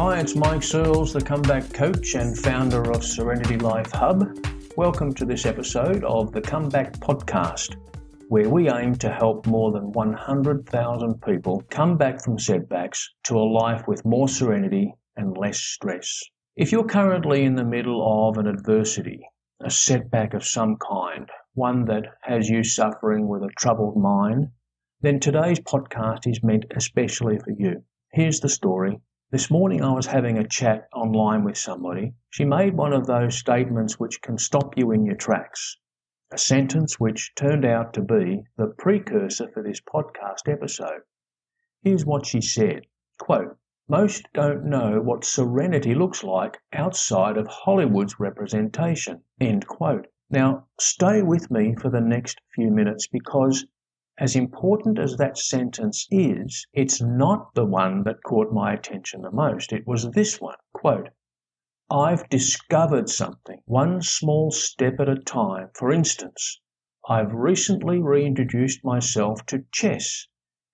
Hi, it's Mike Searles, the comeback coach and founder of Serenity Life Hub. Welcome to this episode of the Comeback Podcast, where we aim to help more than 100,000 people come back from setbacks to a life with more serenity and less stress. If you're currently in the middle of an adversity, a setback of some kind, one that has you suffering with a troubled mind, then today's podcast is meant especially for you. Here's the story. This morning I was having a chat online with somebody. She made one of those statements which can stop you in your tracks. A sentence which turned out to be the precursor for this podcast episode. Here's what she said, quote, "Most don't know what serenity looks like outside of Hollywood's representation," end quote. Now, stay with me for the next few minutes because as important as that sentence is, it's not the one that caught my attention the most. It was this one, quote, "I've discovered something, one small step at a time. For instance, I've recently reintroduced myself to chess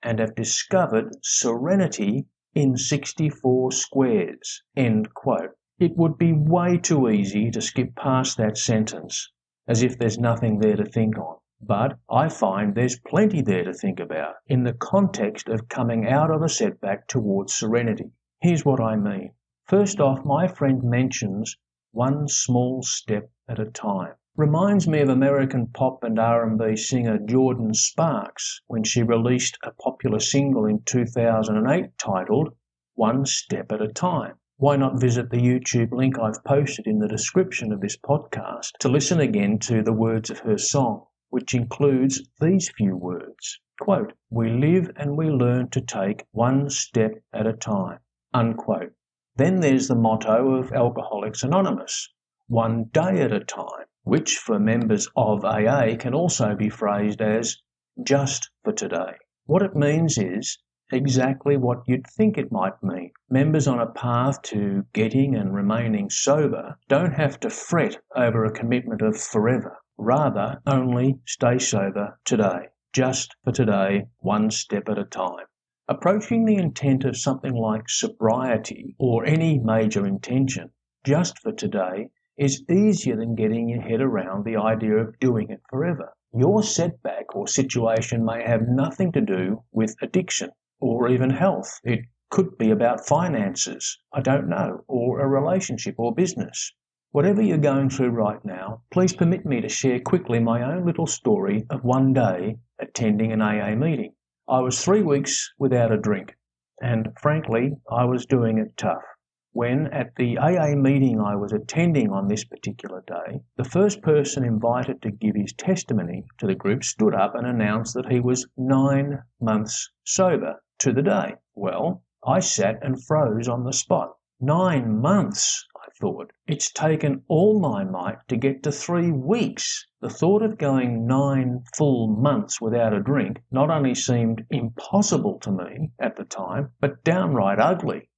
and have discovered serenity in 64 squares," end quote. It would be way too easy to skip past that sentence as if there's nothing there to think on. But I find there's plenty there to think about in the context of coming out of a setback towards serenity. Here's what I mean. First off, my friend mentions one small step at a time. Reminds me of American pop and R&B singer Jordan Sparks when she released a popular single in 2008 titled One Step at a Time. Why not visit the YouTube link I've posted in the description of this podcast to listen again to the words of her song, which includes these few words, quote, "We live and we learn to take one step at a time," unquote. Then there's the motto of Alcoholics Anonymous, one day at a time, which for members of AA can also be phrased as just for today. What it means is exactly what you'd think it might mean. Members on a path to getting and remaining sober don't have to fret over a commitment of forever. Rather, only stay sober today, just for today, one step at a time. Approaching the intent of something like sobriety or any major intention, just for today, is easier than getting your head around the idea of doing it forever. Your setback or situation may have nothing to do with addiction or even health. It could be about finances, I don't know, or a relationship or business. Whatever you're going through right now, please permit me to share quickly my own little story of one day attending an AA meeting. I was 3 weeks without a drink, and frankly, I was doing it tough. When, at the AA meeting I was attending on this particular day, the first person invited to give his testimony to the group stood up and announced that he was 9 months sober to the day. Well, I sat and froze on the spot. 9 months, I thought. It's taken all my might to get to 3 weeks. The thought of going 9 full months without a drink not only seemed impossible to me at the time, but downright ugly.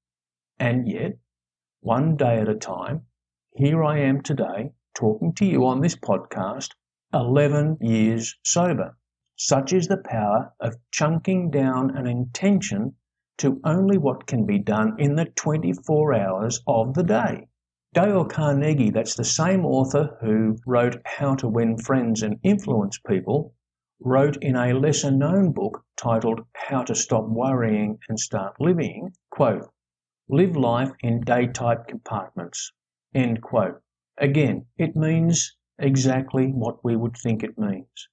And yet, one day at a time, here I am today talking to you on this podcast, 11 years sober. Such is the power of chunking down an intention to only what can be done in the 24 hours of the day. Dale Carnegie, that's the same author who wrote How to Win Friends and Influence People, wrote in a lesser-known book titled How to Stop Worrying and Start Living, quote, "Live life in day-type compartments," end quote. Again, it means exactly what we would think it means.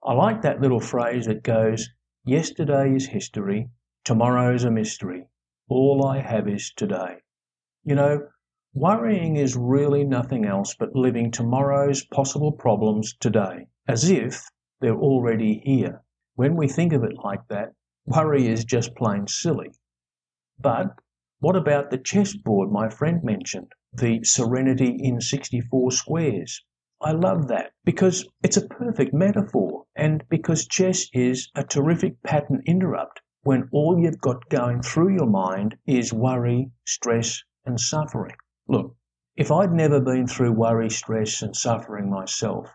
I like that little phrase that goes, "Yesterday is history, tomorrow's a mystery. All I have is today." You know, worrying is really nothing else but living tomorrow's possible problems today, as if they're already here. When we think of it like that, worry is just plain silly. But what about the chessboard my friend mentioned, the Serenity in 64 squares? I love that because it's a perfect metaphor and because chess is a terrific pattern interrupt when all you've got going through your mind is worry, stress, and suffering. Look, if I'd never been through worry, stress, and suffering myself,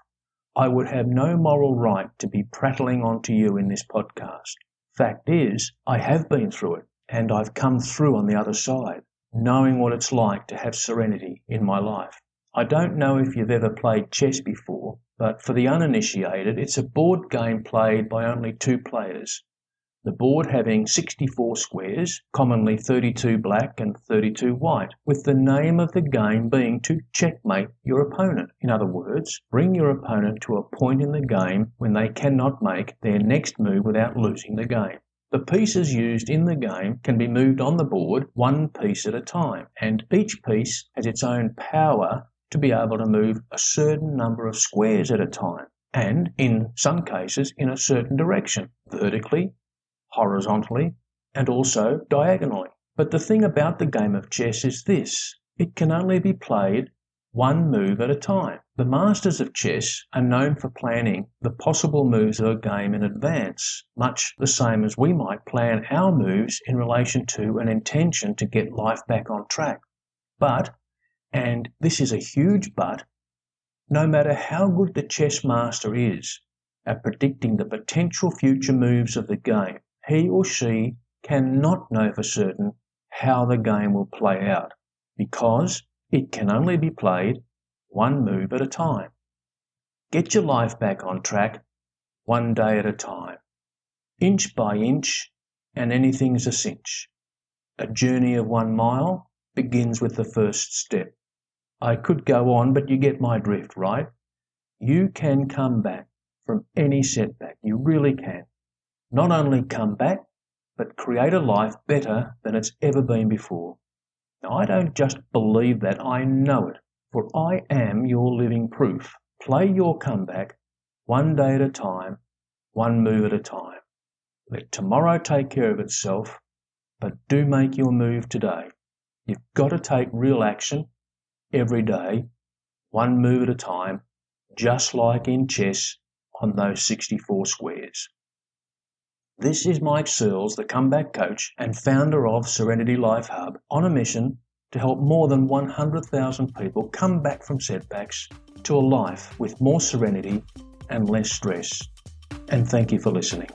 I would have no moral right to be prattling on to you in this podcast. Fact is, I have been through it, and I've come through on the other side. knowing what it's like to have serenity in my life. I don't know if you've ever played chess before, but for the uninitiated, it's a board game played by only 2 players. The board having 64 squares, commonly 32 black and 32 white, with the name of the game being to checkmate your opponent. In other words, bring your opponent to a point in the game when they cannot make their next move without losing the game. The pieces used in the game can be moved on the board 1 piece at a time, and each piece has its own power to be able to move a certain number of squares at a time, and in some cases in a certain direction, vertically, horizontally, and also diagonally. But the thing about the game of chess is this: it can only be played 1 move at a time. The masters of chess are known for planning the possible moves of a game in advance, much the same as we might plan our moves in relation to an intention to get life back on track. But, and this is a huge but, no matter how good the chess master is at predicting the potential future moves of the game, he or she cannot know for certain how the game will play out, because it can only be played 1 move at a time. Get your life back on track 1 day at a time, inch by inch, and anything's a cinch. A journey of 1 mile begins with the first step. I could go on, but you get my drift, right? You can come back from any setback. You really can. Not only come back, but create a life better than it's ever been before. Now, I don't just believe that, I know it, for I am your living proof. Play your comeback 1 day at a time, 1 move at a time. Let tomorrow take care of itself, but do make your move today. You've got to take real action every day, 1 move at a time, just like in chess on those 64 squares. This is Mike Searles, the comeback coach and founder of Serenity Life Hub, on a mission to help more than 100,000 people come back from setbacks to a life with more serenity and less stress. And thank you for listening.